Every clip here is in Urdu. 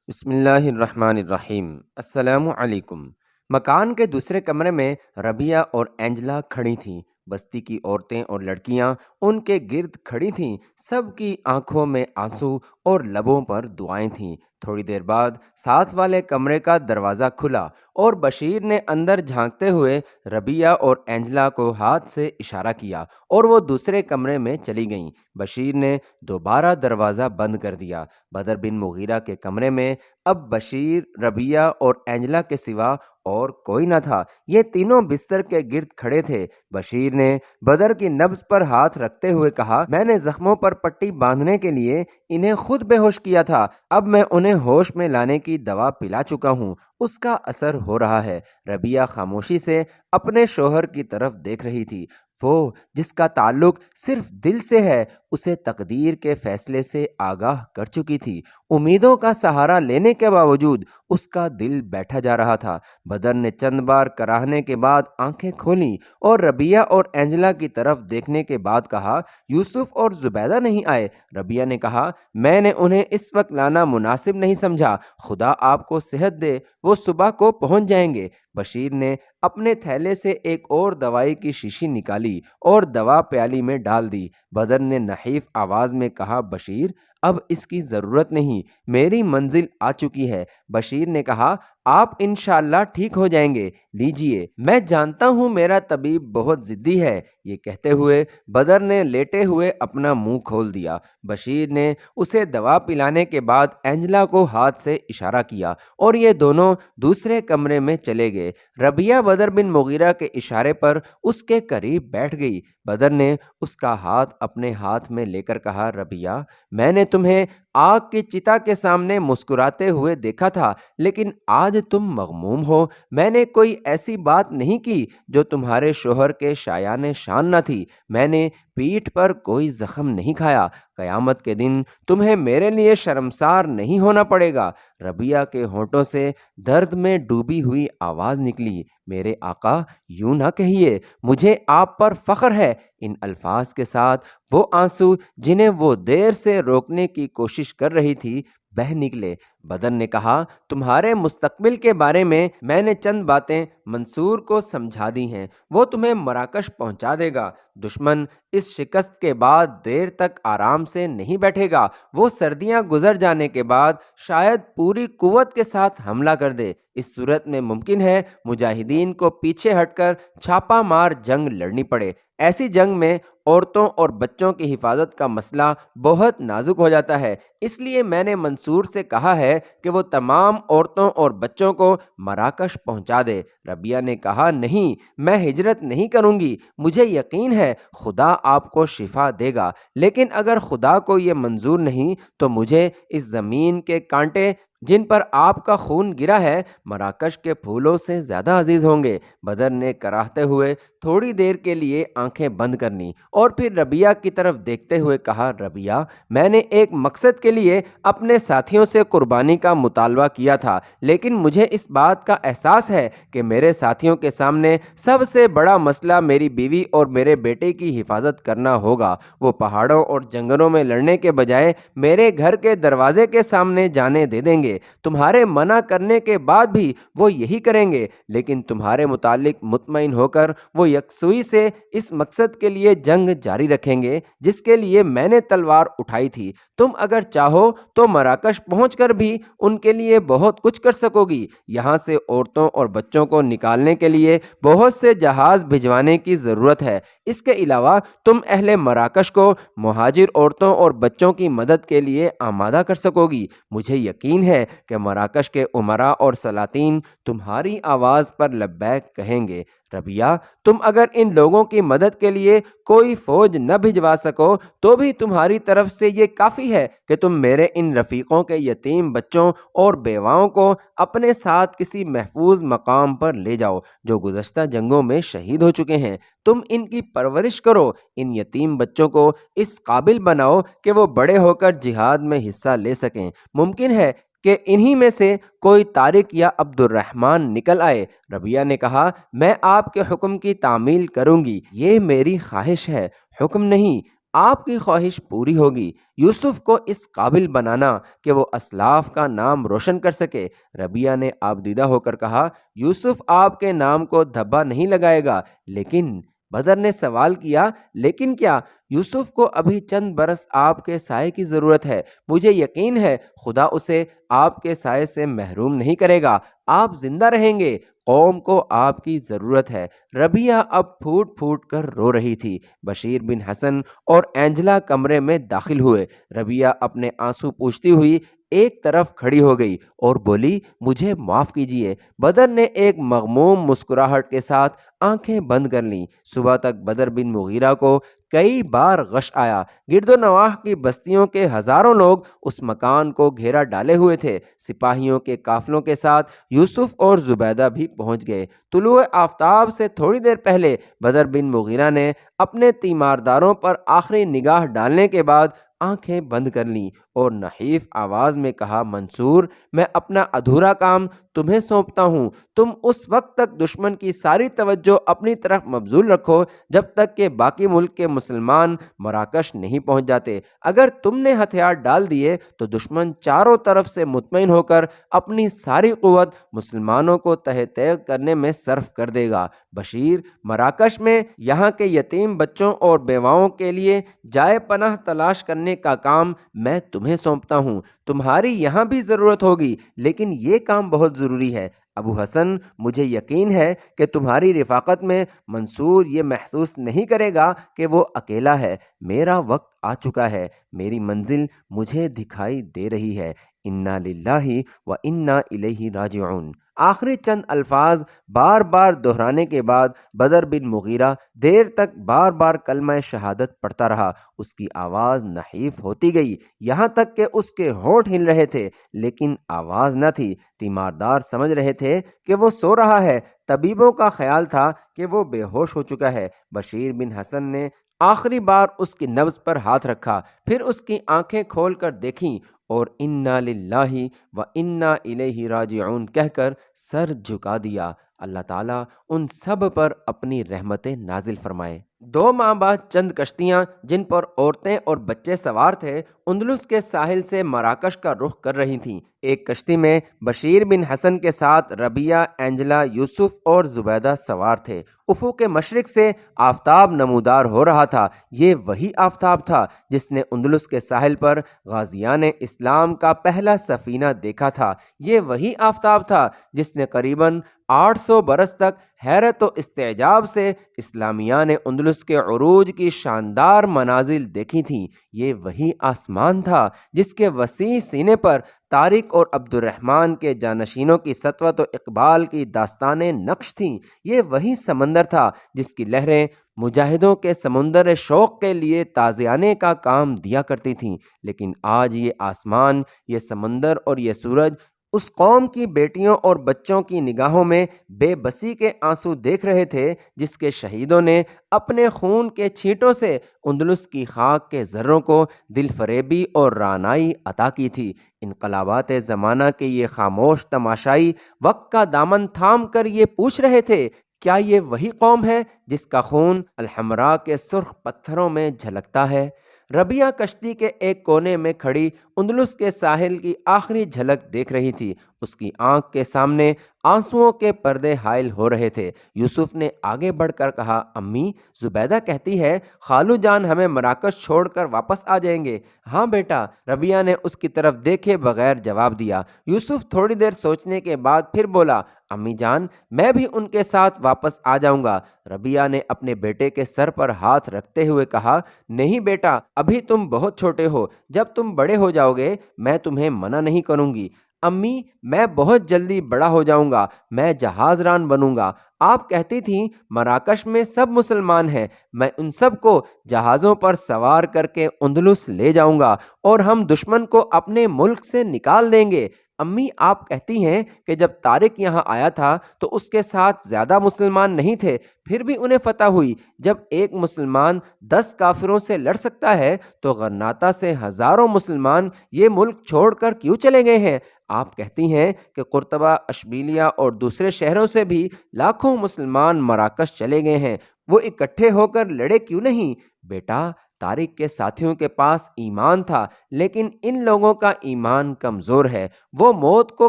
بسم اللہ الرحمن الرحیم۔ السلام علیکم۔ مکان کے دوسرے کمرے میں ربیہ اور اینجلا کھڑی تھیں۔ بستی کی عورتیں اور لڑکیاں ان کے گرد کھڑی تھیں۔ سب کی آنکھوں میں آنسو اور لبوں پر دعائیں تھیں۔ تھوڑی دیر بعد ساتھ والے کمرے کا دروازہ کھلا اور بشیر نے اندر جھانکتے ہوئے ربیہ اور اینجلا کو ہاتھ سے اشارہ کیا اور وہ دوسرے کمرے میں چلی گئیں۔ بشیر نے دوبارہ دروازہ بند کر دیا۔ بدر بن مغیرہ کے کمرے میں اب بشیر، ربیہ اور اینجلا کے سوا اور کوئی نہ تھا۔ یہ تینوں بستر کے گرد کھڑے تھے۔ بشیر نے بدر کی نبض پر ہاتھ رکھتے ہوئے کہا، میں نے زخموں پر پٹی باندھنے کے لیے انہیں خود بے ہوش کیا تھا۔ اب میں انہیں ہوش میں لانے کی دوا پلا چکا ہوں، اس کا اثر ہو رہا ہے۔ ربیہ خاموشی سے اپنے شوہر کی طرف دیکھ رہی تھی۔ وہ جس کا تعلق صرف دل سے ہے، اسے تقدیر کے فیصلے سے آگاہ کر چکی تھی۔ امیدوں کا سہارا لینے کے باوجود اس کا دل بیٹھا جا رہا تھا۔ بدر نے چند بار کراہنے کے بعد آنکھیں کھولیں اور ربیہ اور اینجلا کی طرف دیکھنے کے بعد کہا، یوسف اور زبیدہ نہیں آئے؟ ربیہ نے کہا، میں نے انہیں اس وقت لانا مناسب نہیں سمجھا۔ خدا آپ کو صحت دے، وہ صبح کو پہنچ جائیں گے۔ بشیر نے اپنے تھیلے سے ایک اور دوائی کی شیشی نکالی اور دوا پیالی میں ڈال دی۔ بدر نے نحیف آواز میں کہا، بشیر اب اس کی ضرورت نہیں، میری منزل آ چکی ہے۔ بشیر نے کہا، آپ انشاءاللہ ٹھیک ہو جائیں گے، لیجئے، میں جانتا ہوں میرا طبیب بہت ضدی ہے۔ یہ کہتے ہوئے بدر نے لیٹے ہوئے اپنا منہ کھول دیا۔ بشیر نے اسے دوا پلانے کے بعد اینجلا کو ہاتھ سے اشارہ کیا اور یہ دونوں دوسرے کمرے میں چلے گئے۔ ربیہ بدر بن مغیرہ کے اشارے پر اس کے قریب بیٹھ گئی۔ بدر نے اس کا ہاتھ اپنے ہاتھ میں لے کر کہا، ربیہ میں نے تمہیں آگ کی چتا کے سامنے مسکراتے ہوئے دیکھا تھا، لیکن آج تم مغموم ہو۔ میں نے کوئی ایسی بات نہیں کی جو تمہارے شوہر کے شایان شان نہ تھی۔ میں نے پیٹھ پر کوئی زخم نہیں کھایا۔ قیامت کے دن تمہیں میرے لیے شرمسار نہیں ہونا پڑے گا۔ ربیہ کے ہونٹوں سے درد میں ڈوبی ہوئی آواز نکلی، میرے آقا یوں نہ کہیے، مجھے آپ پر فخر ہے۔ ان الفاظ کے ساتھ وہ آنسو جنہیں وہ دیر سے روکنے کی کوشش کر رہی تھی بہہ نکلے۔ بدر نے کہا، تمہارے مستقبل کے بارے میں نے چند باتیں منصور کو سمجھا دی ہیں، وہ تمہیں مراکش پہنچا دے گا۔ دشمن اس شکست کے بعد دیر تک آرام سے نہیں بیٹھے گا۔ وہ سردیاں گزر جانے کے بعد شاید پوری قوت کے ساتھ حملہ کر دے۔ اس صورت میں ممکن ہے مجاہدین کو پیچھے ہٹ کر چھاپا مار جنگ لڑنی پڑے۔ ایسی جنگ میں عورتوں اور بچوں کی حفاظت کا مسئلہ بہت نازک ہو جاتا ہے، اس لیے میں نے منصور سے کہا ہے کہ وہ تمام عورتوں اور بچوں کو مراکش پہنچا دے۔ ربیہ نے کہا، نہیں، میں ہجرت نہیں کروں گی، مجھے یقین ہے خدا آپ کو شفا دے گا، لیکن اگر خدا کو یہ منظور نہیں تو مجھے اس زمین کے کانٹے جن پر آپ کا خون گرا ہے مراکش کے پھولوں سے زیادہ عزیز ہوں گے۔ بدر نے کراہتے ہوئے تھوڑی دیر کے لیے آنکھیں بند کر لیں اور پھر ربیہ کی طرف دیکھتے ہوئے کہا، ربیہ میں نے ایک مقصد کے لیے اپنے ساتھیوں سے قربانی کا مطالبہ کیا تھا، لیکن مجھے اس بات کا احساس ہے کہ میرے ساتھیوں کے سامنے سب سے بڑا مسئلہ میری بیوی اور میرے بیٹے کی حفاظت کرنا ہوگا۔ وہ پہاڑوں اور جنگلوں میں لڑنے کے بجائے میرے گھر کے دروازے کے سامنے جانے دے دیں گے۔ تمہارے منع کرنے کے بعد بھی وہ یہی کریں گے، لیکن تمہارے متعلق مطمئن ہو کر وہ یکسوئی سے اس مقصد کے لیے جنگ جاری رکھیں گے جس کے لیے میں نے تلوار اٹھائی تھی۔ تم اگر چاہو تو مراکش پہنچ کر بھی ان کے لیے بہت کچھ کر سکو گی۔ یہاں سے عورتوں اور بچوں کو نکالنے کے لیے بہت سے جہاز بھجوانے کی ضرورت ہے۔ اس کے علاوہ تم اہل مراکش کو مہاجر عورتوں اور بچوں کی مدد کے لیے آمادہ کر سکو گی۔ مجھے یقین ہے کہ مراکش کے امراء اور سلاطین تمہاری آواز پر لبیک کہیں گے۔ ربیہ تم اگر ان لوگوں کی مدد کے لیے کوئی فوج نہ بھجوا سکو تو بھی تمہاری طرف سے یہ کافی ہے کہ تم میرے ان رفیقوں کے یتیم بچوں اور بیواؤں کو اپنے ساتھ کسی محفوظ مقام پر لے جاؤ جو گزشتہ جنگوں میں شہید ہو چکے ہیں۔ تم ان کی پرورش کرو، ان یتیم بچوں کو اس قابل بناؤ کہ وہ بڑے ہو کر جہاد میں حصہ لے سکیں۔ ممکن ہے کہ انہی میں سے کوئی طارق یا عبد الرحمن نکل آئے۔ ربیہ نے کہا، میں آپ کے حکم کی تعمیل کروں گی، یہ میری خواہش ہے، حکم نہیں۔ آپ کی خواہش پوری ہوگی، یوسف کو اس قابل بنانا کہ وہ اسلاف کا نام روشن کر سکے۔ ربیہ نے آبدیدہ ہو کر کہا، یوسف آپ کے نام کو دھبا نہیں لگائے گا۔ لیکن بدر نے سوال کیا، لیکن کیا؟ یوسف کو ابھی چند برس آپ کے سائے کی ضرورت ہے۔ مجھے یقین ہے خدا اسے آپ کے سائے سے محروم نہیں کرے گا۔ آپ زندہ رہیں گے، قوم کو آپ کی ضرورت ہے۔ ربیہ اب پھوٹ پھوٹ کر رو رہی تھی۔ بشیر بن حسن اور اینجلا کمرے میں داخل ہوئے۔ ربیہ اپنے آنسو پوچھتی ہوئی ایک طرف کھڑی ہو گئی اور بولی، مجھے معاف کیجیے۔ بدر نے ایک مغموم مسکراہٹ کے ساتھ آنکھیں بند کر لیں۔ صبح تک بدر بن مغیرہ کو کئی بار غش آیا۔ گرد و نواح کی بستیوں کے ہزاروں لوگ اس مکان کو گھیرا ڈالے ہوئے تھے۔ سپاہیوں کے قافلوں کے ساتھ یوسف اور زبیدہ بھی پہنچ گئے۔ طلوع آفتاب سے تھوڑی دیر پہلے بدر بن مغیرہ نے اپنے تیمارداروں پر آخری نگاہ ڈالنے کے بعد آنکھیں بند کر لیں اور نحیف آواز میں کہا، منصور، میں اپنا ادھورا کام تمہیں سونپتا ہوں۔ تم اس وقت تک دشمن کی ساری توجہ اپنی طرف مبذول رکھو جب تک کہ باقی ملک کے مسلمان مراکش نہیں پہنچ جاتے۔ اگر تم نے ہتھیار ڈال دیے تو دشمن چاروں طرف سے مطمئن ہو کر اپنی ساری قوت مسلمانوں کو تہہ تیغ کرنے میں صرف کر دے گا۔ بشیر، مراکش میں یہاں کے یتیم بچوں اور بیواؤں کے لیے جائے پناہ تلاش کرنے کا کام میں تمہیں سونپتا ہوں۔ تمہاری یہاں بھی ضرورت ہوگی، لیکن یہ کام بہت ضروری ہے۔ ابو حسن، مجھے یقین ہے کہ تمہاری رفاقت میں منصور یہ محسوس نہیں کرے گا کہ وہ اکیلا ہے۔ میرا وقت آ چکا ہے، میری منزل مجھے دکھائی دے رہی ہے۔ انا للہ و انا الیہ راجعون۔ آخری چند الفاظ بار بار دہرانے کے بعد بدر بن مغیرہ دیر تک بار بار کلمہ شہادت پڑھتا رہا۔ اس کی آواز نحیف ہوتی گئی، یہاں تک کہ اس کے ہونٹ ہل رہے تھے، لیکن آواز نہ تھی۔ تیماردار سمجھ رہے تھے کہ وہ سو رہا ہے، طبیبوں کا خیال تھا کہ وہ بے ہوش ہو چکا ہے۔ بشیر بن حسن نے آخری بار اس کی نبض پر ہاتھ رکھا، پھر اس کی آنکھیں کھول کر دیکھیں اور انا للہ و انا الیہ راجعون کہہ کر سر جھکا دیا۔ اللہ تعالیٰ ان سب پر اپنی رحمتیں نازل فرمائے۔ 2 ماہ بعد چند کشتیاں جن پر عورتیں اور بچے سوار تھے اندلس کے ساحل سے مراکش کا رخ کر رہی تھیں۔ ایک کشتی میں بشیر بن حسن کے ساتھ ربیہ، اینجلا، یوسف اور زبیدہ سوار تھے۔ افق کے مشرق سے آفتاب نمودار ہو رہا تھا۔ یہ وہی آفتاب تھا جس نے اندلس کے ساحل پر غازیان اسلام کا پہلا سفینہ دیکھا تھا۔ یہ وہی آفتاب تھا جس نے قریباً 800 برس تک حیرت و استعجاب سے اسلامیان اندلس کے عروج کی شاندار منازل دیکھی تھیں۔ یہ وہی آسمان تھا جس کے وسیع سینے پر طارق اور عبد الرحمن کے جانشینوں کی سطوت و اقبال کی داستانیں نقش تھیں۔ یہ وہی سمندر تھا جس کی لہریں مجاہدوں کے سمندر شوق کے لیے تازیانے کا کام دیا کرتی تھیں۔ لیکن آج یہ آسمان، یہ سمندر اور یہ سورج اس قوم کی بیٹیوں اور بچوں کی نگاہوں میں بے بسی کے آنسو دیکھ رہے تھے جس کے شہیدوں نے اپنے خون کے چھینٹوں سے اندلس کی خاک کے ذروں کو دل فریبی اور رعنائی عطا کی تھی۔ انقلابات زمانہ کے یہ خاموش تماشائی وقت کا دامن تھام کر یہ پوچھ رہے تھے، کیا یہ وہی قوم ہے جس کا خون الحمراء کے سرخ پتھروں میں جھلکتا ہے؟ ربیہ کشتی کے ایک کونے میں کھڑی اندلس کے ساحل کی آخری جھلک دیکھ رہی تھی۔ اس کی آنکھ کے سامنے آنسوؤں کے پردے حائل ہو رہے تھے۔ یوسف نے آگے بڑھ کر کہا، امی، زبیدہ کہتی ہے خالو جان ہمیں مراکش چھوڑ کر واپس آ جائیں گے۔ ہاں بیٹا، ربیہ نے اس کی طرف دیکھے بغیر جواب دیا۔ یوسف تھوڑی دیر سوچنے کے بعد پھر بولا، امی جان، میں بھی ان کے ساتھ واپس آ جاؤں گا۔ ربیہ نے اپنے بیٹے کے سر پر ہاتھ رکھتے ہوئے کہا، نہیں بیٹا، ابھی تم بہت چھوٹے ہو، جب تم بڑے ہو جاؤ گے میں تمہیں منع نہیں کروں گی۔ امی، میں بہت جلدی بڑا ہو جاؤں گا، میں جہاز ران بنوں گا۔ آپ کہتی تھیں مراکش میں سب مسلمان ہیں، میں ان سب کو جہازوں پر سوار کر کے اندلس لے جاؤں گا اور ہم دشمن کو اپنے ملک سے نکال دیں گے۔ امی، آپ کہتی ہیں کہ جب طارق یہاں آیا تھا تو اس کے ساتھ زیادہ مسلمان نہیں تھے، پھر بھی انہیں فتح ہوئی۔ جب ایک مسلمان 10 کافروں سے لڑ سکتا ہے تو غرناطہ سے ہزاروں مسلمان یہ ملک چھوڑ کر کیوں چلے گئے ہیں؟ آپ کہتی ہیں کہ قرطبہ، اشبیلیہ اور دوسرے شہروں سے بھی لاکھوں مسلمان مراکش چلے گئے ہیں، وہ اکٹھے ہو کر لڑے کیوں نہیں؟ بیٹا، طارق کے ساتھیوں کے پاس ایمان تھا، لیکن ان لوگوں کا ایمان کمزور ہے۔ وہ موت کو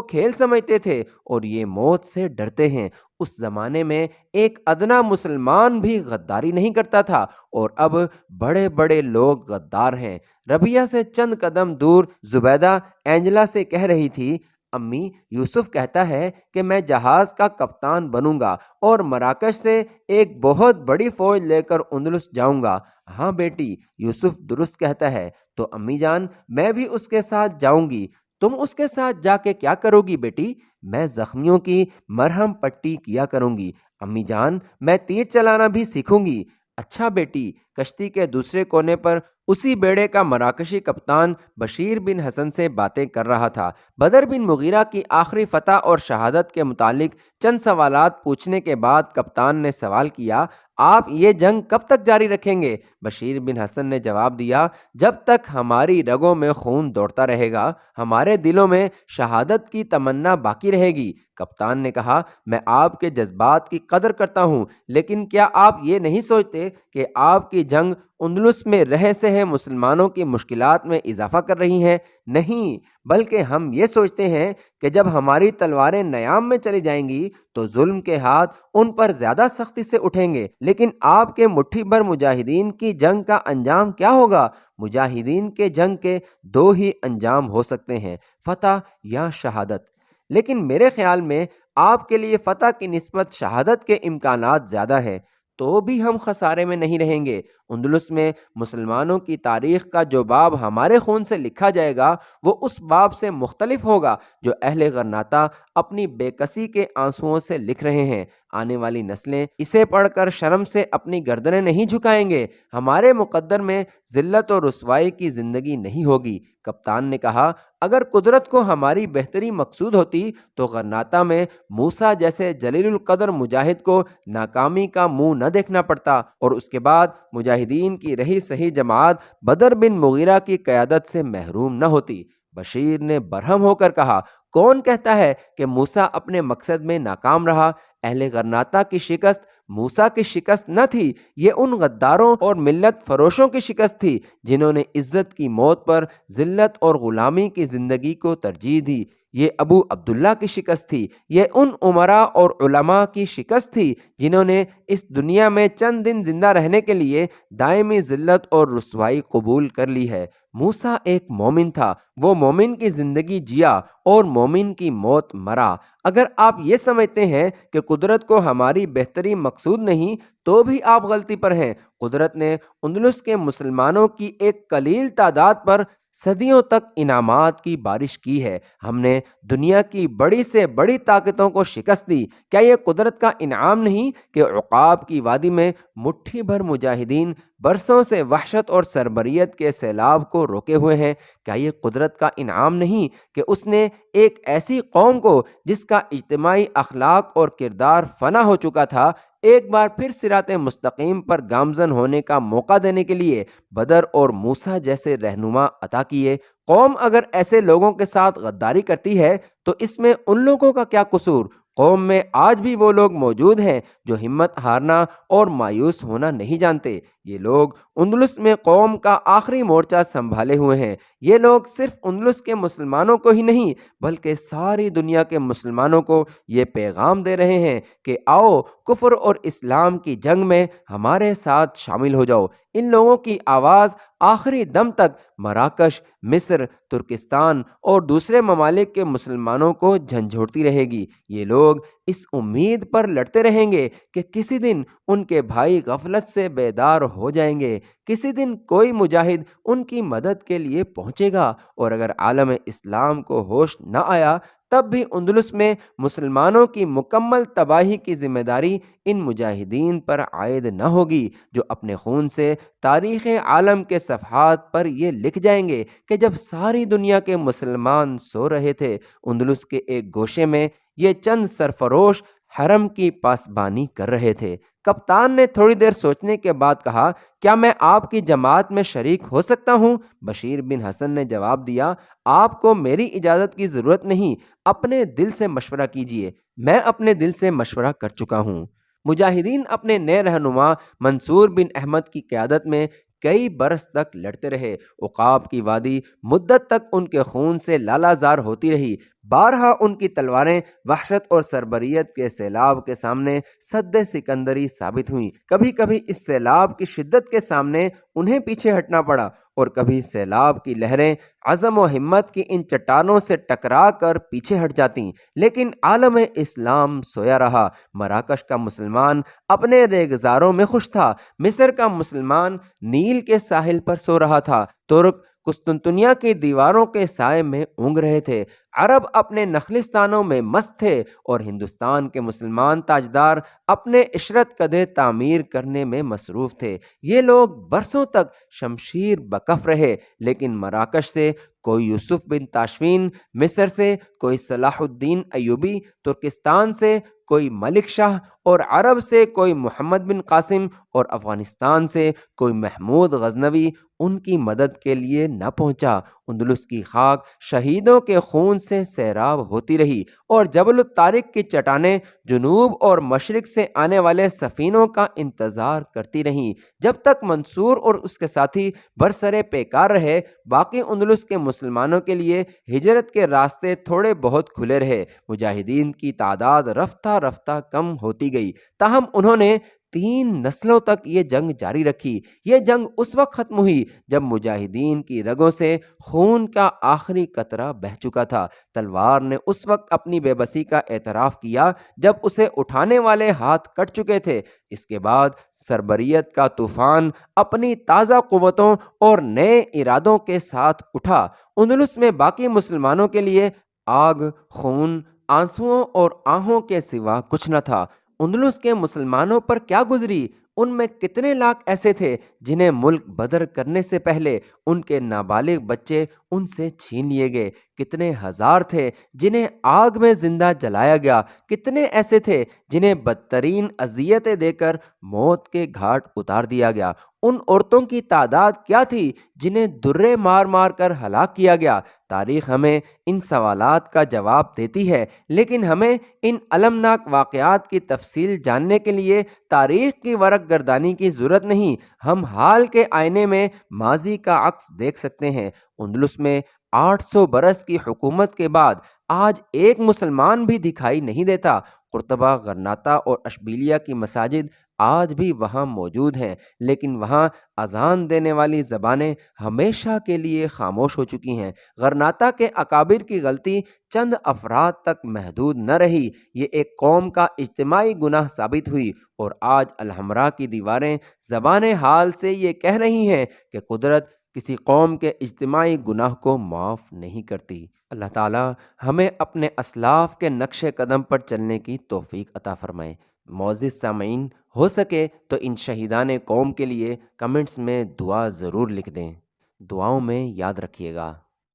کھیل سمجھتے تھے اور یہ موت سے ڈرتے ہیں۔ اس زمانے میں ایک ادنا مسلمان بھی غداری نہیں کرتا تھا، اور اب بڑے بڑے لوگ غدار ہیں۔ ربیہ سے چند قدم دور زبیدہ اینجلا سے کہہ رہی تھی، امی، یوسف کہتا ہے کہ میں جہاز کا کپتان بنوں گا اور مراکش سے ایک بہت بڑی فوج لے کر اندلس جاؤں گا۔ ہاں بیٹی، یوسف درست کہتا ہے۔ تو امی جان، میں بھی اس کے ساتھ جاؤں گی۔ تم اس کے ساتھ جا کے کیا کرو گی بیٹی؟ میں زخمیوں کی مرہم پٹی کیا کروں گی۔ امی جان، میں تیر چلانا بھی سیکھوں گی۔ اچھا بیٹی۔ کشتی کے دوسرے کونے پر اسی بیڑے کا مراکشی کپتان بشیر بن حسن سے باتیں کر رہا تھا۔ بدر بن مغیرہ کی آخری فتح اور شہادت کے متعلق چند سوالات پوچھنے کے بعد کپتان نے سوال کیا، آپ یہ جنگ کب تک جاری رکھیں گے؟ بشیر بن حسن نے جواب دیا، جب تک ہماری رگوں میں خون دوڑتا رہے گا، ہمارے دلوں میں شہادت کی تمنا باقی رہے گی۔ کپتان نے کہا، میں آپ کے جذبات کی قدر کرتا ہوں، لیکن کیا آپ یہ نہیں سوچتے کہ آپ کی جنگ اندلس میں رہ سہے مسلمانوں کی مشکلات میں اضافہ کر رہی ہیں؟ نہیں، بلکہ ہم یہ سوچتے ہیں کہ جب ہماری تلواریں نیام میں چلی جائیں گی تو ظلم کے ہاتھ ان پر زیادہ سختی سے اٹھیں گے۔ لیکن آپ کے مٹھی بھر مجاہدین کی جنگ کا انجام کیا ہوگا؟ مجاہدین کے جنگ کے دو ہی انجام ہو سکتے ہیں، فتح یا شہادت۔ لیکن میرے خیال میں آپ کے لیے فتح کی نسبت شہادت کے امکانات زیادہ ہیں۔ تو بھی ہم خسارے میں نہیں رہیں گے۔ اندلس میں مسلمانوں کی تاریخ کا جو باب ہمارے خون سے لکھا جائے گا، وہ اس باب سے مختلف ہوگا جو اہل غرناطہ اپنی بے کسی کے آنسوؤں سے لکھ رہے ہیں۔ آنے والی نسلیں اسے پڑھ کر شرم سے اپنی گردنیں نہیں جھکائیں گے۔ ہمارے مقدر میں ذلت اور رسوائی کی زندگی نہیں ہوگی۔ کپتان نے کہا، اگر قدرت کو ہماری بہتری مقصود ہوتی تو غرناطہ میں موسیٰ جیسے جلیل القدر مجاہد کو ناکامی کا منہ نہ دیکھنا پڑتا، اور اس کے بعد مجاہدین کی رہی صحیح جماعت بدر بن مغیرہ کی قیادت سے محروم نہ ہوتی۔ بشیر نے برہم ہو کر کہا، کون کہتا ہے کہ موسیٰ اپنے مقصد میں ناکام رہا؟ اہل غرناطہ کی شکست موسیٰ کی شکست نہ تھی، یہ ان غداروں اور ملت فروشوں کی شکست تھی جنہوں نے عزت کی موت پر ذلت اور غلامی کی زندگی کو ترجیح دی۔ یہ ابو عبداللہ کی شکست تھی، یہ ان امراء اور علماء کی شکست تھی جنہوں نے اس دنیا میں چند دن زندہ رہنے کے لیے دائمی ذلت اور رسوائی قبول کر لی ہے۔ موسیٰ ایک مومن تھا، وہ مومن کی زندگی جیا اور مومن کی موت مرا۔ اگر آپ یہ سمجھتے ہیں کہ قدرت کو ہماری بہتری مقصود نہیں، تو بھی آپ غلطی پر ہیں۔ قدرت نے اندلس کے مسلمانوں کی ایک قلیل تعداد پر صدیوں تک انعامات کی بارش کی ہے۔ ہم نے دنیا کی بڑی سے بڑی طاقتوں کو شکست دی۔ کیا یہ قدرت کا انعام نہیں کہ عقاب کی وادی میں مٹھی بھر مجاہدین برسوں سے وحشت اور سربریت کے سیلاب کو روکے ہوئے ہیں؟ کیا یہ قدرت کا انعام نہیں کہ اس نے ایک ایسی قوم کو جس کا اجتماعی اخلاق اور کردار فنا ہو چکا تھا، ایک بار پھر صراط مستقیم پر گامزن ہونے کا موقع دینے کے لیے بدر اور موسیٰ جیسے رہنما عطا کیے؟ قوم اگر ایسے لوگوں کے ساتھ غداری کرتی ہے تو اس میں ان لوگوں کا کیا قصور؟ قوم میں آج بھی وہ لوگ موجود ہیں جو ہمت ہارنا اور مایوس ہونا نہیں جانتے۔ یہ لوگ اندلس میں قوم کا آخری مورچہ سنبھالے ہوئے ہیں۔ یہ لوگ صرف اندلس کے مسلمانوں کو ہی نہیں بلکہ ساری دنیا کے مسلمانوں کو یہ پیغام دے رہے ہیں کہ آؤ، کفر اور اسلام کی جنگ میں ہمارے ساتھ شامل ہو جاؤ۔ ان لوگوں کی آواز آخری دم تک مراکش، مصر، ترکستان اور دوسرے ممالک کے مسلمانوں کو جھنجھوڑتی رہے گی۔ یہ لوگ اس امید پر لڑتے رہیں گے کہ کسی دن ان کے بھائی غفلت سے بیدار ہو جائیں گے، کسی دن کوئی مجاہد ان کی مدد کے لیے پہنچے گا، اور اگر عالم اسلام کو ہوش نہ آیا تب بھی اندلس میں مسلمانوں کی مکمل تباہی کی ذمہ داری ان مجاہدین پر عائد نہ ہوگی، جو اپنے خون سے تاریخ عالم کے صفحات پر یہ لکھ جائیں گے کہ جب ساری دنیا کے مسلمان سو رہے تھے، اندلس کے ایک گوشے میں یہ چند سرفروش حرم کی پاسبانی کر رہے تھے۔ کپتان نے تھوڑی دیر سوچنے کے بعد کہا، کیا میں آپ کی جماعت میں شریک ہو سکتا ہوں؟ بشیر بن حسن نے جواب دیا، آپ کو میری اجازت کی ضرورت نہیں، اپنے دل سے مشورہ کیجئے۔ میں اپنے دل سے مشورہ کر چکا ہوں۔ مجاہدین اپنے نئے رہنما منصور بن احمد کی قیادت میں کئی برس تک لڑتے رہے۔ عقاب کی وادی مدت تک ان کے خون سے لالہ زار ہوتی رہی۔ بارہا ان کی تلواریں وحشت اور سربریت کے سیلاب کے سامنے سد سکندری ثابت ہوئیں۔ کبھی کبھی اس سیلاب کی شدت کے سامنے انہیں پیچھے ہٹنا پڑا، اور کبھی سیلاب کی لہریں عزم و ہمت کی ان چٹانوں سے ٹکرا کر پیچھے ہٹ جاتیں۔ لیکن عالم اسلام سویا رہا۔ مراکش کا مسلمان اپنے ریگزاروں میں خوش تھا، مصر کا مسلمان نیل کے ساحل پر سو رہا تھا، ترک قسطنطنیہ کی دیواروں کے سائے میں اونگ رہے تھے، عرب اپنے نخلستانوں میں مست تھے، اور ہندوستان کے مسلمان تاجدار اپنے عشرت قدح تعمیر کرنے میں مصروف تھے۔ یہ لوگ برسوں تک شمشیر بکف رہے، لیکن مراکش سے کوئی یوسف بن تاشفین، مصر سے کوئی صلاح الدین ایوبی، ترکستان سے کوئی ملک شاہ، اور عرب سے کوئی محمد بن قاسم، اور افغانستان سے کوئی محمود غزنوی ان کی مدد کے لیے نہ پہنچا۔ اندلس کی خاک شہیدوں کے خون سے سیراب ہوتی رہی، اور جبل الطارق کی چٹانیں جنوب اور مشرق سے آنے والے سفینوں کا انتظار کرتی رہیں۔ جب تک منصور اور اس کے ساتھی برسرے پیکار رہے، باقی اندلس کے مسلمانوں کے لیے ہجرت کے راستے تھوڑے بہت کھلے رہے۔ مجاہدین کی تعداد رفتہ رفتہ کم ہوتی گئی، تاہم انہوں نے 3 نسلوں تک یہ جنگ جاری رکھی۔ یہ جنگ اس وقت ختم ہوئی جب مجاہدین کی رگوں سے خون کا آخری قطرہ بہہ چکا تھا۔ تلوار نے اس وقت اپنی بے بسی کا اعتراف کیا جب اسے اٹھانے والے ہاتھ کٹ چکے تھے۔ اس کے بعد سربریت کا طوفان اپنی تازہ قوتوں اور نئے ارادوں کے ساتھ اٹھا۔ اندلس میں باقی مسلمانوں کے لیے آگ، خون، آنسوؤں اور آہوں کے سوا کچھ نہ تھا۔ اندلس کے مسلمانوں پر کیا گزری؟ ان میں کتنے لاکھ ایسے تھے جنہیں ملک بدر کرنے سے پہلے ان کے نابالغ بچے ان سے چھین لیے گئے؟ کتنے ہزار تھے جنہیں آگ میں زندہ جلایا گیا؟ کتنے ایسے تھے جنہیں بدترین اذیتیں دے کر موت کے گھاٹ اتار دیا گیا؟ ان عورتوں کی تعداد کیا تھی جنہیں درے مار مار کر ہلاک کیا گیا؟ تاریخ ہمیں ان سوالات کا جواب دیتی ہے، لیکن ہمیں ان المناک واقعات کی تفصیل جاننے کے لیے تاریخ کی ورق گردانی کی ضرورت نہیں۔ ہم حال کے آئینے میں ماضی کا عکس دیکھ سکتے ہیں۔ اندلس میں 800 برس کی حکومت کے بعد آج ایک مسلمان بھی دکھائی نہیں دیتا۔ قرطبہ، غرناطہ اور اشبیلیہ کی مساجد آج بھی وہاں موجود ہیں، لیکن وہاں اذان دینے والی زبانیں ہمیشہ کے لیے خاموش ہو چکی ہیں۔ غرناطہ کے اکابر کی غلطی چند افراد تک محدود نہ رہی، یہ ایک قوم کا اجتماعی گناہ ثابت ہوئی، اور آج الحمراء کی دیواریں زبان حال سے یہ کہہ رہی ہیں کہ قدرت کسی قوم کے اجتماعی گناہ کو معاف نہیں کرتی۔ اللہ تعالیٰ ہمیں اپنے اسلاف کے نقش قدم پر چلنے کی توفیق عطا فرمائے۔ معزز سامعین، ہو سکے تو ان شہیدان قوم کے لیے کمنٹس میں دعا ضرور لکھ دیں۔ دعاؤں میں یاد رکھیے گا۔